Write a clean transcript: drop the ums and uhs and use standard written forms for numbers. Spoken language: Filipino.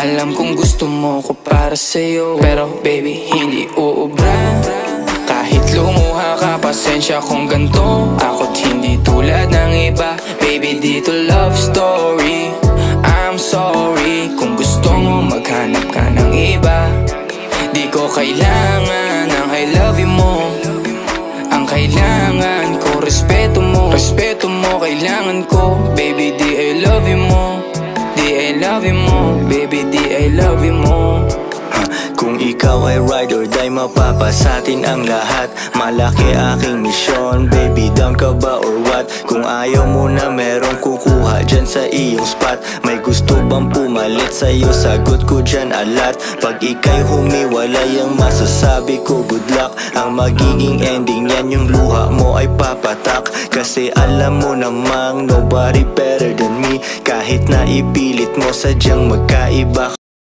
Alam kong gusto mo ko para sa'yo, pero baby hindi uubra. Kahit lumuha ka, pasensya kung ganto. Ako't hindi tulad ng iba. Baby dito love story. I'm sorry kung gusto mo maghanap ka ng iba. Di ko kailangan ng I love you mo. Ang kailangan ko respeto mo. Respeto mo kailangan ko. Baby di I love you mo. Di I love you mo. Baby di I love you mo. Kung ikaw ay ride or die, mapapasatin ang lahat. Malaki aking misyon, baby down ka ba or what? Kung ayaw mo na merong kukuha dyan sa iyong spot. May gusto bang pumalit sa'yo? Sagot ko dyan alat. Pag ika'y humiwalay, ang masasabi ko good luck. Ang magiging ending yan, yung luha mo ay papatak. Kasi alam mo namang nobody better than me. Kahit na ipilit mo, sadyang magkaiba.